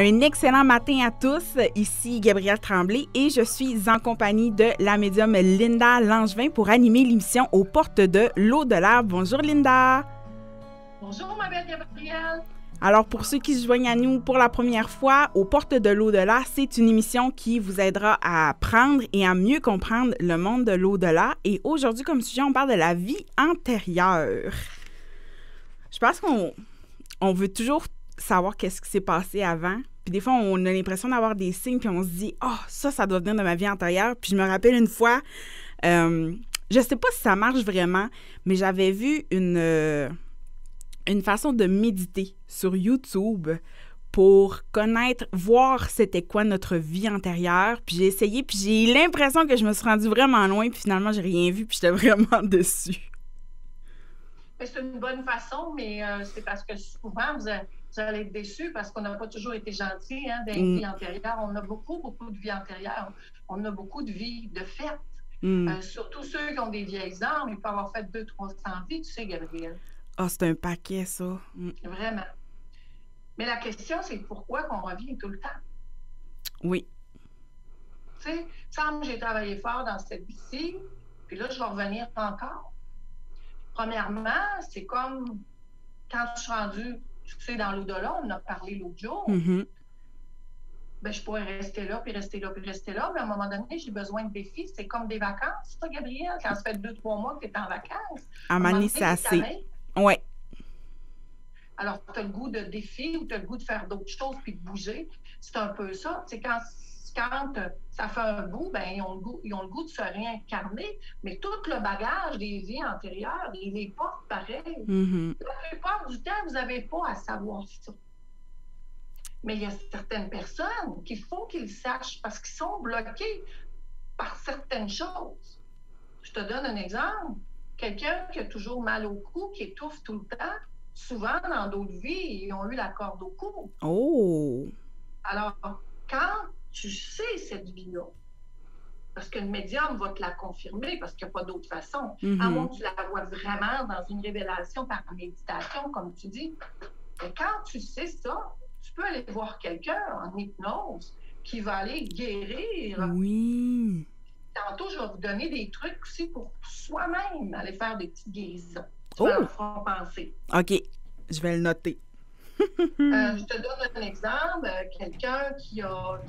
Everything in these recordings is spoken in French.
Un excellent matin à tous. Ici Gabrielle Tremblay et je suis en compagnie de la médium Linda Langevin pour animer l'émission Aux portes de l'au-delà. Bonjour Linda. Bonjour ma belle Gabrielle. Alors pour ceux qui se joignent à nous pour la première fois, Aux portes de l'au-delà, c'est une émission qui vous aidera à apprendre et à mieux comprendre le monde de l'au-delà. Et aujourd'hui, comme sujet, on parle de la vie antérieure. Je pense qu'on veut toujours savoir qu'est-ce qui s'est passé avant. Puis des fois, on a l'impression d'avoir des signes, puis on se dit « Ah, ça doit venir de ma vie antérieure. » Puis je me rappelle une fois, je sais pas si ça marche vraiment, mais j'avais vu une façon de méditer sur YouTube pour connaître, voir c'était quoi notre vie antérieure. Puis j'ai essayé, puis j'ai l'impression que je me suis rendue vraiment loin, puis finalement, j'ai rien vu, puis j'étais vraiment déçue. C'est une bonne façon, mais c'est parce que souvent, vous allez être déçus parce qu'on n'a pas toujours été gentils dans les vies antérieures. On a beaucoup de vies antérieures. On a beaucoup de vies de fêtes. Surtout ceux qui ont des vieilles armes, ils peuvent avoir fait 200-300 vies, tu sais, Gabrielle. Ah, c'est un paquet, ça. Vraiment. Mais la question, c'est pourquoi qu'on revient tout le temps? Oui. Tu sais, semble que j'ai travaillé fort dans cette vie-ci, puis là, je vais revenir encore. Premièrement, c'est comme quand je suis rendue, tu sais, dans l'au-delà, on en a parlé l'autre jour. Ben, je pourrais rester là, puis rester là, puis rester là. Mais à un moment donné, j'ai besoin de défis. C'est comme des vacances, ça, Gabrielle. Quand ça fait 2-3 mois que tu es en vacances. À un moment donné, c'est assez. Oui. Alors, tu as le goût de défis ou tu as le goût de faire d'autres choses puis de bouger. C'est un peu ça. C'est quand ça fait un bout, ben, ils ont le goût de se réincarner, mais tout le bagage des vies antérieures, ils les portent pareil. La plupart du temps, vous n'avez pas à savoir ça. Mais il y a certaines personnes qu'il faut qu'ils sachent parce qu'ils sont bloqués par certaines choses. Je te donne un exemple. Quelqu'un qui a toujours mal au cou, qui étouffe tout le temps, souvent, dans d'autres vies, ils ont eu la corde au cou. Oh! Alors, quand tu sais cette vie-là, parce que le médium va te la confirmer, parce qu'il n'y a pas d'autre façon, à moins que tu la vois vraiment dans une révélation par méditation, comme tu dis. Et quand tu sais ça, tu peux aller voir quelqu'un en hypnose qui va aller guérir. Oui. Tantôt, je vais vous donner des trucs aussi pour soi-même aller faire des petites guérisons. Tu vas leur faire penser. OK. Je vais le noter. Je te donne un exemple. Quelqu'un qui a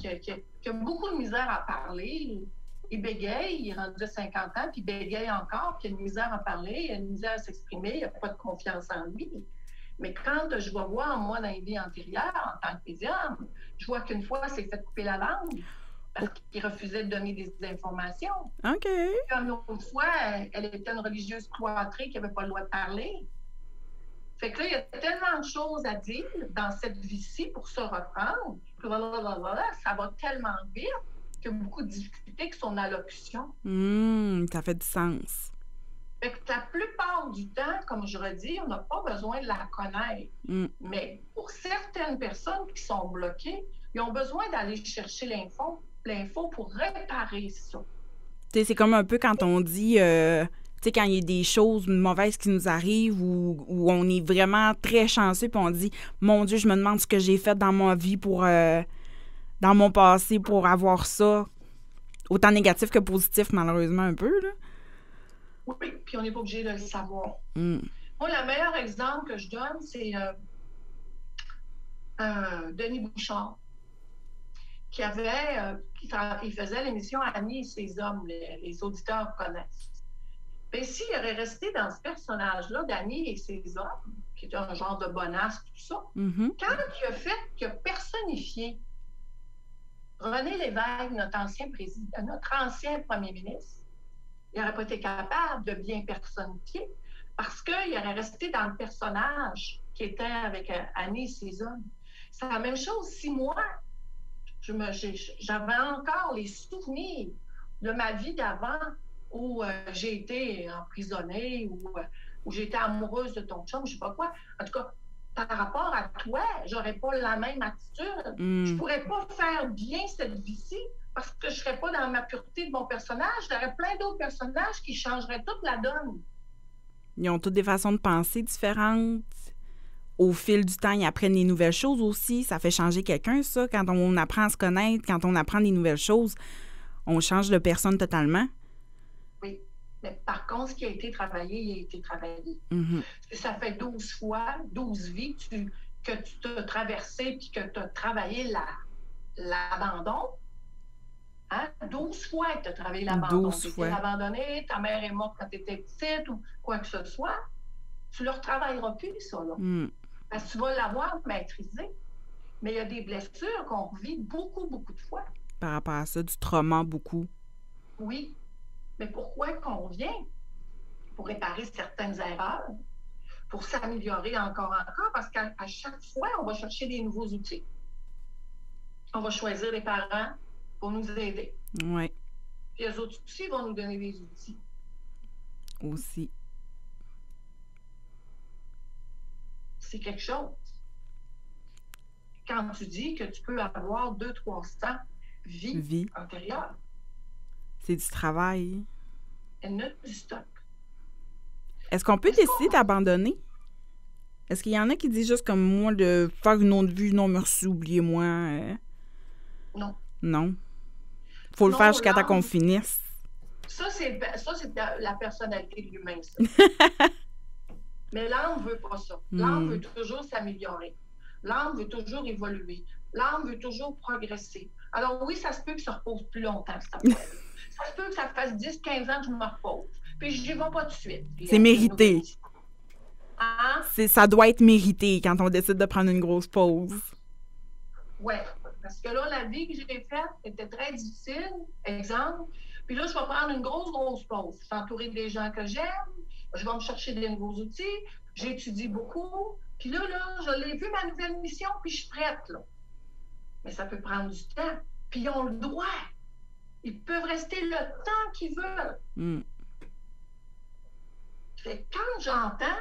beaucoup de misère à parler, il bégaye, il est rendu à 50 ans, puis il bégaye encore, puis il a une misère à parler, il a une misère à s'exprimer, il n'a pas de confiance en lui. Mais quand je vais voir, moi, dans les vies antérieures, en tant que médium, je vois qu'une fois, il s'est fait couper la langue parce qu'il refusait de donner des informations. OK. Puis une autre fois, elle était une religieuse cloîtrée qui n'avait pas le droit de parler. Fait que là, il y a tellement de choses à dire dans cette vie-ci pour se reprendre. Ça va tellement vite qu'il y a beaucoup de difficultés avec son allocution. Ça fait du sens. Fait que la plupart du temps, comme je redis, on n'a pas besoin de la connaître. Mais pour certaines personnes qui sont bloquées, ils ont besoin d'aller chercher l'info pour réparer ça. Tu sais, c'est comme un peu quand on dit, tu sais, quand il y a des choses mauvaises qui nous arrivent ou on est vraiment très chanceux puis on dit, mon Dieu, je me demande ce que j'ai fait dans ma vie pour, dans mon passé pour avoir ça. Autant négatif que positif, malheureusement, un peu, là. Oui, puis on n'est pas obligé de le savoir. Moi, le meilleur exemple que je donne, c'est Denis Bouchard, qui il faisait l'émission Annie et ses hommes, les auditeurs connaissent. Mais s'il aurait resté dans ce personnage-là d'Annie et ses hommes, qui est un genre de bonasse, tout ça, quand il a personnifié René Lévesque, notre ancien premier ministre, il n'aurait pas été capable de bien personnifier parce qu'il aurait resté dans le personnage qui était avec Annie et ses hommes. C'est la même chose si moi, j'avais encore les souvenirs de ma vie d'avant où j'ai été emprisonnée, où j'étais amoureuse de ton chum, je ne sais pas quoi. En tout cas, par rapport à toi, je n'aurais pas la même attitude. Je ne pourrais pas faire bien cette vie-ci parce que je ne serais pas dans ma pureté de mon personnage. J'aurais plein d'autres personnages qui changeraient toute la donne. Ils ont toutes des façons de penser différentes. au fil du temps, ils apprennent des nouvelles choses aussi. Ça fait changer quelqu'un, ça. Quand on apprend à se connaître, quand on apprend des nouvelles choses, on change de personne totalement. Oui. Mais par contre, ce qui a été travaillé, il a été travaillé. Mm-hmm. Ça fait 12 fois, 12 vies que tu t'as traversé puis que tu as travaillé l'abandon. Hein? 12 fois que tu as travaillé l'abandon. 12 Tu fois. étais abandonné, ta mère est morte quand tu étais petite ou quoi que ce soit. Tu ne le retravailleras plus, ça. Là. Parce que tu vas l'avoir maîtrisé. Mais il y a des blessures qu'on revit beaucoup, beaucoup de fois. Par rapport à ça, du trauma, beaucoup. Oui. Mais pourquoi qu'on vient? Pour réparer certaines erreurs, pour s'améliorer encore, parce qu'à chaque fois, on va chercher des nouveaux outils. On va choisir les parents pour nous aider. Oui. Puis eux autres aussi vont nous donner des outils. Aussi. C'est quelque chose. Quand tu dis que tu peux avoir 200-300 vies antérieures. C'est du travail. Elle n'a du stock. Est-ce qu'on peut décider d'abandonner? Est-ce qu'il y en a qui disent juste comme moi de faire une autre vie? Non, merci, oubliez-moi. Non. Non. Faut le faire jusqu'à temps qu'on finisse. Ça, c'est la personnalité de l'humain, ça. Mais l'âme ne veut pas ça. L'âme veut toujours s'améliorer. L'âme veut toujours évoluer. L'âme veut toujours progresser. Alors oui, ça se peut que ça repose plus longtemps, ça. Ça se peut que ça fasse 10-15 ans que je me repose. Puis je n'y vais pas tout de suite. C'est mérité. Hein? Ça doit être mérité quand on décide de prendre une grosse pause. Oui, parce que là, la vie que j'ai faite était très difficile, exemple. Puis là, je vais prendre une grosse pause. Je suis entourée des gens que j'aime. Je vais me chercher des nouveaux outils. J'étudie beaucoup. Puis là, je l'ai vu, ma nouvelle mission, puis je suis prête, là. Mais ça peut prendre du temps. Puis ils ont le droit. Ils peuvent rester le temps qu'ils veulent. Fait que quand j'entends,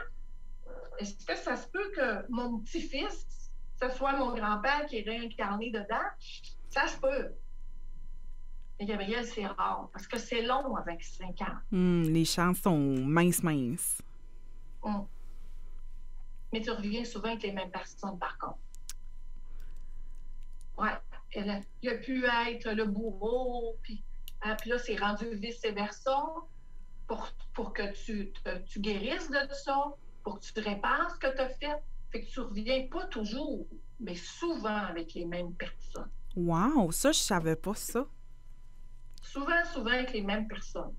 est-ce que ça se peut que mon petit-fils, ce soit mon grand-père qui est réincarné dedans? Ça se peut. Mais Gabriel, c'est rare, parce que c'est long avec 5 ans. Les chances sont minces. Mais tu reviens souvent avec les mêmes personnes, par contre. Ouais. Il a pu être le bourreau, puis là, c'est rendu vice-versa pour que tu guérisses de ça, pour que tu répares ce que tu as fait. Fait que tu reviens pas toujours, mais souvent avec les mêmes personnes. Wow! Ça, je savais pas ça. Souvent avec les mêmes personnes.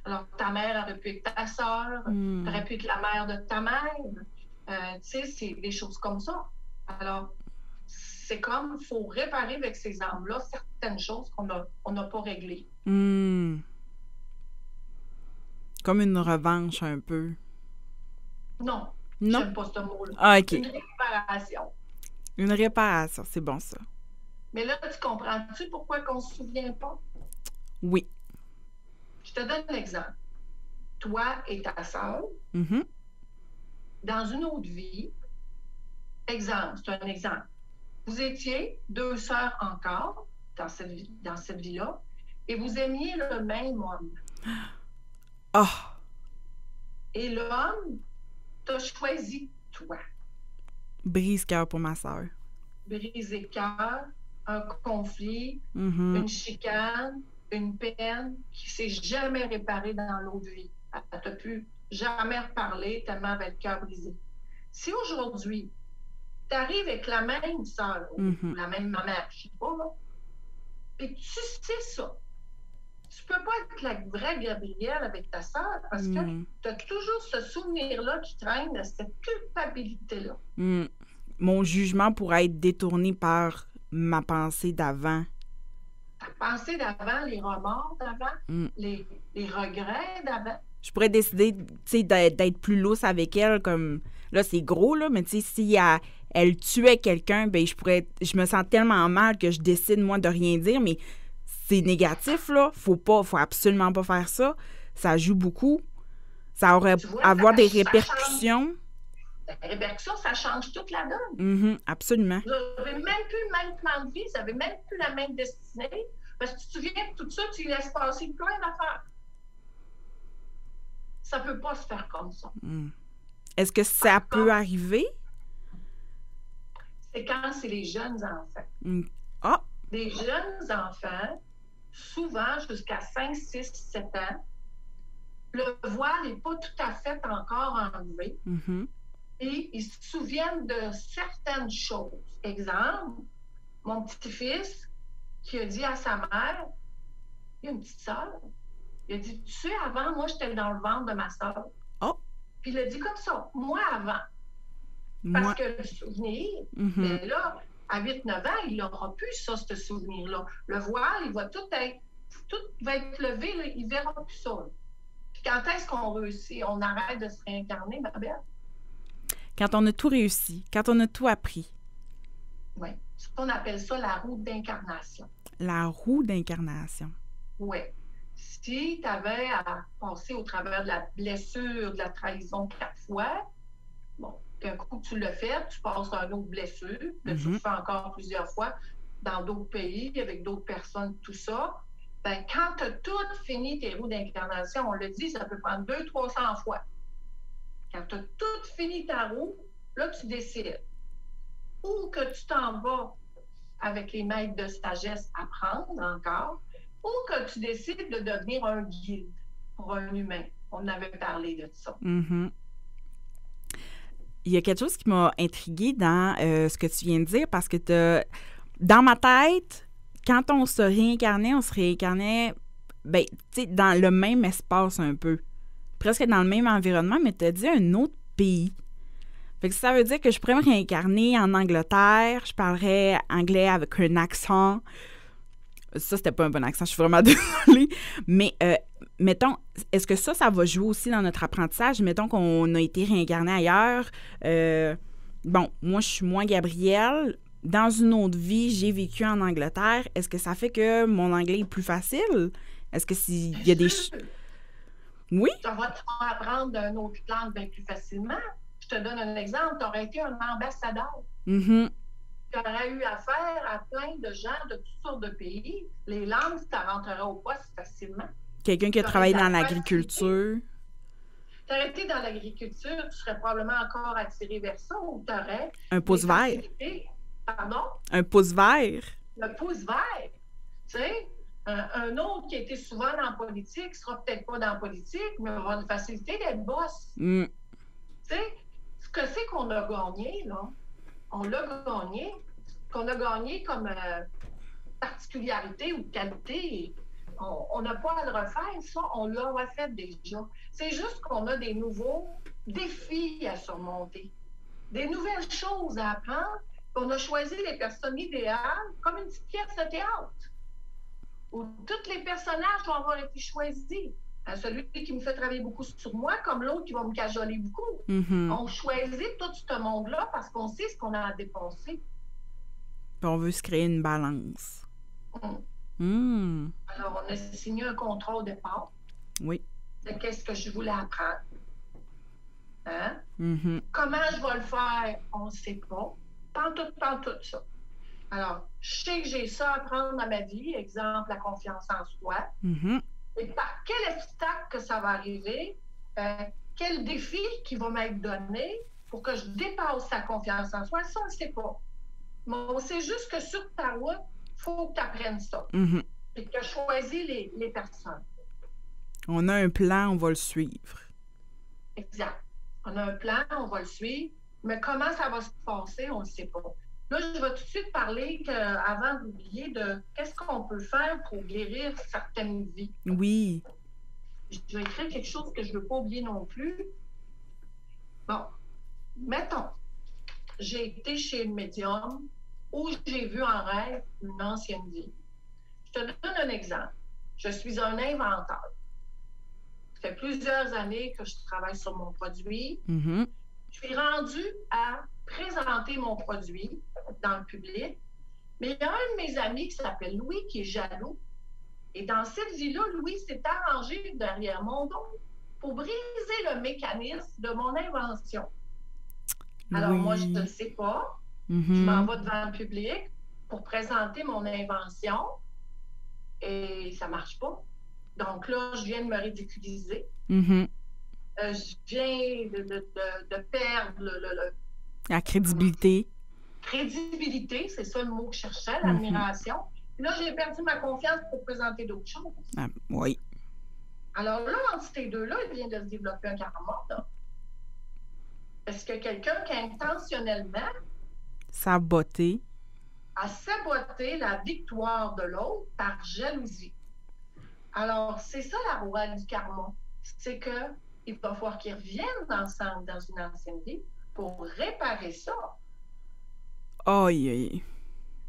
Alors, ta mère aurait pu être ta sœur, aurait pu être la mère de ta mère. Tu sais, c'est des choses comme ça. Alors, c'est comme, il faut réparer avec ces âmes-là certaines choses qu'on n'a pas réglées. Comme une revanche, un peu. Non. Non? J'aime pas ce mot-là. Ah, OK. Une réparation. Une réparation, c'est bon, ça. Mais là, tu comprends-tu pourquoi qu'on ne se souvient pas? Oui. Je te donne un exemple. Toi et ta sœur, dans une autre vie, exemple, c'est un exemple. Vous étiez 2 sœurs encore dans cette vie-là et vous aimiez le même homme. Ah! Et l'homme t'a choisi toi. Brise-cœur pour ma sœur. Brisé-cœur, un conflit, une chicane, une peine qui ne s'est jamais réparée dans l'autre vie. Elle ne t'a pu jamais reparler tellement avec le cœur brisé. Si aujourd'hui, tu arrives avec la même sœur, ou la même maman, je ne sais pas, là, et que tu sais ça, tu ne peux pas être la vraie Gabrielle avec ta sœur parce que tu as toujours ce souvenir-là qui traîne de cette culpabilité-là. Mon jugement pourrait être détourné par ma pensée d'avant. Ta pensée d'avant, les remords d'avant, les regrets d'avant. Je pourrais décider, tu sais, d'être plus lousse avec elle, comme... Là, c'est gros, là, mais tu sais, si elle tuait quelqu'un, ben je me sens tellement mal que je décide, moi, de rien dire, mais c'est négatif, là. Faut absolument pas faire ça. Ça joue beaucoup. Ça aurait avoir des répercussions. Les répercussions, ça change toute la donne. Absolument. Vous n'avez même plus le même plan de vie, vous n'avez même plus la même destinée, parce que tu te souviens de tout ça, tu laisses passer plein d'affaires. Ça ne peut pas se faire comme ça. Est-ce que ça peut arriver? c'est quand c'est les jeunes enfants. Ah! Les jeunes enfants, souvent jusqu'à 5, 6, 7 ans, le voile n'est pas tout à fait encore enlevé. Et ils se souviennent de certaines choses. Exemple, mon petit-fils qui a dit à sa mère, il y a une petite sœur, il a dit, tu sais, avant, moi, j'étais dans le ventre de ma sœur. Oh! Puis il a dit comme ça, moi avant. Moi. Parce que le souvenir, mais là, à 8-9 ans, il n'aura plus ça, ce souvenir-là. Le voile, il va tout va être levé, là, il ne verra plus ça. Là. Puis quand est-ce qu'on réussit, on arrête de se réincarner, ma belle? Quand on a tout réussi, quand on a tout appris. Oui. On appelle ça la roue d'incarnation. La roue d'incarnation. Oui. Si tu avais à passer au travers de la blessure, de la trahison 4 fois, bon, un coup que tu l'as fait, tu passes à une autre blessure, que tu le fais encore plusieurs fois dans d'autres pays, avec d'autres personnes, tout ça. Ben, quand tu as tout fini tes roues d'incarnation, on le dit, ça peut prendre 200-300 fois. Quand tu as tout fini ta roue, là, tu décides. Ou que tu t'en vas avec les maîtres de sagesse apprendre encore, ou que tu décides de devenir un guide pour un humain. On avait parlé de ça. Il y a quelque chose qui m'a intriguée dans ce que tu viens de dire, parce que dans ma tête, quand on se réincarnait ben, dans le même espace un peu. Presque dans le même environnement, mais tu as dit un autre pays. Fait que ça veut dire que je pourrais me réincarner en Angleterre, je parlerais anglais avec un accent. Ça, c'était pas un bon accent, je suis vraiment désolée. Mais, mettons, est-ce que ça va jouer aussi dans notre apprentissage? Mettons qu'on a été réincarné ailleurs. Bon, moi, je suis moins Gabrielle. Dans une autre vie, j'ai vécu en Angleterre. Est-ce que ça fait que mon anglais est plus facile? Est-ce que s'il y a des... Oui? Ça va te faire apprendre d'une autre langue bien plus facilement. Je te donne un exemple. Tu aurais été un ambassadeur. Tu aurais eu affaire à plein de gens de toutes sortes de pays. Les langues, ça rentrerait au poste facilement. Quelqu'un qui a travaillé dans l'agriculture. Tu aurais été dans l'agriculture, tu serais probablement encore attiré vers ça ou tu aurais... Un pouce vert. Pardon? Un pouce vert. Le pouce vert. Tu sais, un autre qui a été souvent dans la politique sera peut-être pas dans la politique, mais aura une facilité d'être boss. Tu sais, ce que c'est qu'on a gagné, là, on l'a gagné, qu'on a gagné comme particularité ou qualité, on n'a pas à le refaire, ça, on l'a refait déjà. C'est juste qu'on a des nouveaux défis à surmonter, des nouvelles choses à apprendre. On a choisi les personnes idéales comme une petite pièce de théâtre, où tous les personnages vont avoir été choisis. Celui qui me fait travailler beaucoup sur moi, comme l'autre qui va me cajoler beaucoup. On choisit tout ce monde-là parce qu'on sait ce qu'on a à dépenser. Puis on veut se créer une balance. Alors, on a signé un contrat au départ. Oui. De qu'est-ce que je voulais apprendre. Hein? Comment je vais le faire, on ne sait pas. Pantoute ça. Alors, je sais que j'ai ça à apprendre dans ma vie, exemple, la confiance en soi. Et par quel obstacle que ça va arriver, quel défi qui va m'être donné pour que je dépasse sa confiance en soi, ça, on ne sait pas. Mais on sait juste que sur ta route, il faut que tu apprennes ça. Et que tu as choisi les personnes. On a un plan, on va le suivre. Exact. On a un plan, on va le suivre, mais comment ça va se passer, on ne sait pas. Là, je vais tout de suite parler, avant d'oublier, de qu'est-ce qu'on peut faire pour guérir certaines vies. Oui. Je vais écrire quelque chose que je ne veux pas oublier non plus. Bon, mettons, j'ai été chez une médium où j'ai vu en rêve une ancienne vie. Je te donne un exemple. Je suis un inventeur. Ça fait plusieurs années que je travaille sur mon produit. Je suis rendue à présenter mon produit dans le public. Mais il y a un de mes amis qui s'appelle Louis qui est jaloux. Et dans cette vie-là, Louis s'est arrangé derrière mon dos pour briser le mécanisme de mon invention. Alors moi, je ne le sais pas. Je m'en vais devant le public pour présenter mon invention et ça ne marche pas. Donc là, je viens de me ridiculiser. Je viens de perdre la crédibilité. crédibilité, c'est ça le mot que je cherchais, l'admiration. Là, j'ai perdu ma confiance pour présenter d'autres choses. Ah, oui. Alors là, entre ces deux-là, il vient de se développer un karma, là. Parce que quelqu'un qui intentionnellement Saboté. a saboté la victoire de l'autre par jalousie. Alors, c'est ça la loi du karma. C'est qu'il va falloir qu'ils reviennent ensemble dans une ancienne vie pour réparer ça. Aïe, aïe.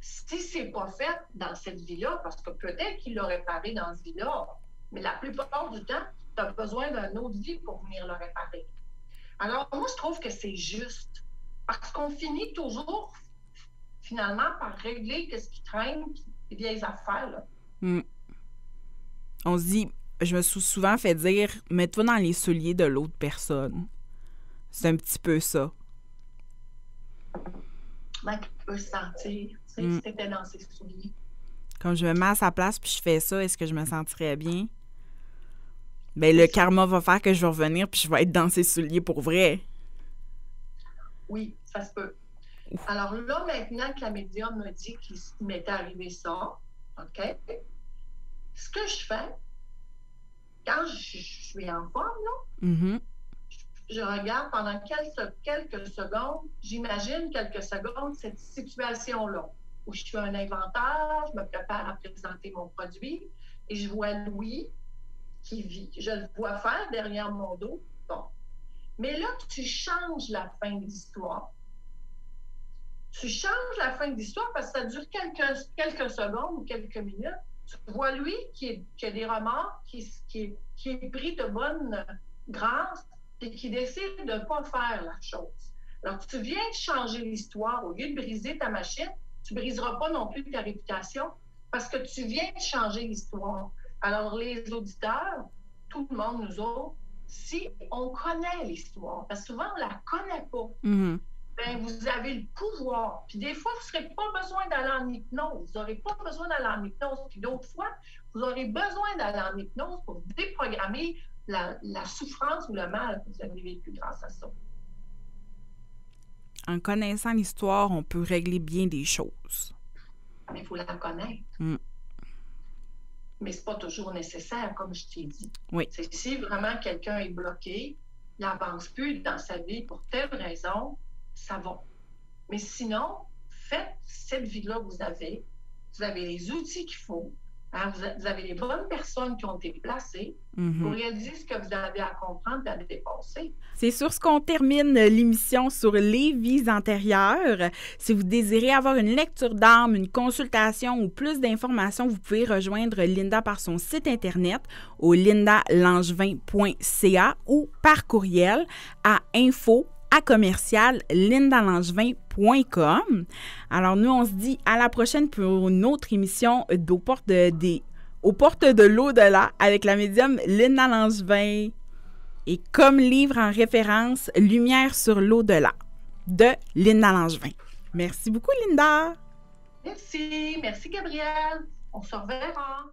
Si c'est pas fait dans cette vie-là, parce que peut-être qu'il l'a réparé dans cette vie-là, mais la plupart du temps, tu as besoin d'une autre vie pour venir le réparer. Alors, moi, je trouve que c'est juste. Parce qu'on finit toujours, finalement, par régler ce qui traîne, les vieilles affaires, là. On se dit, je me suis souvent fait dire, mets-toi dans les souliers de l'autre personne. C'est un petit peu ça. Ben, tu peux se sentir, si tu étais dans ses souliers. Quand je me mets à sa place puis je fais ça, est-ce que je me sentirais bien? Ben, le karma va faire que je vais revenir puis je vais être dans ses souliers pour vrai. Oui, ça se peut. Alors là, maintenant que la médium me dit qu'il m'était arrivé ça, OK? Ce que je fais, quand je suis en forme, là, je regarde pendant quelques secondes, j'imagine quelques secondes cette situation-là, où je fais un inventaire, je me prépare à présenter mon produit, et je vois Louis qui vit. Je le vois faire derrière mon dos. Bon. Mais là, tu changes la fin de l'histoire. Tu changes la fin de l'histoire parce que ça dure quelques secondes ou quelques minutes. Tu vois lui qui a des remords, qui est pris de bonne grâce et qui décide de ne pas faire la chose. Alors, tu viens de changer l'histoire. Au lieu de briser ta machine, tu ne briseras pas non plus ta réputation parce que tu viens de changer l'histoire. Alors, les auditeurs, tout le monde, nous autres, si on connaît l'histoire, parce que souvent, on ne la connaît pas, bien, vous avez le pouvoir. Puis des fois, vous n'aurez pas besoin d'aller en hypnose. Vous n'aurez pas besoin d'aller en hypnose. Puis d'autres fois, vous aurez besoin d'aller en hypnose pour déprogrammer la souffrance ou le mal que vous avez vécu grâce à ça. En connaissant l'histoire, on peut régler bien des choses. Mais il faut la connaître. Mais ce n'est pas toujours nécessaire, comme je t'ai dit. Oui. C'est si vraiment quelqu'un est bloqué, il n'avance plus dans sa vie pour telle raison, ça va. Mais sinon, faites cette vie-là que vous avez les outils qu'il faut, hein, vous avez les bonnes personnes qui ont été placées pour réaliser ce que vous avez à comprendre et à dépasser. C'est sur ce qu'on termine l'émission sur les vies antérieures. Si vous désirez avoir une lecture d'âme, une consultation ou plus d'informations, vous pouvez rejoindre Linda par son site Internet au lindalangevin.ca ou par courriel à info@lindalangevin.com. Alors nous, on se dit à la prochaine pour une autre émission aux portes de l'au-delà avec la médium Linda Langevin. Et comme livre en référence, Lumière sur l'au-delà de Linda Langevin. Merci beaucoup, Linda. Merci Gabrielle. On se reverra.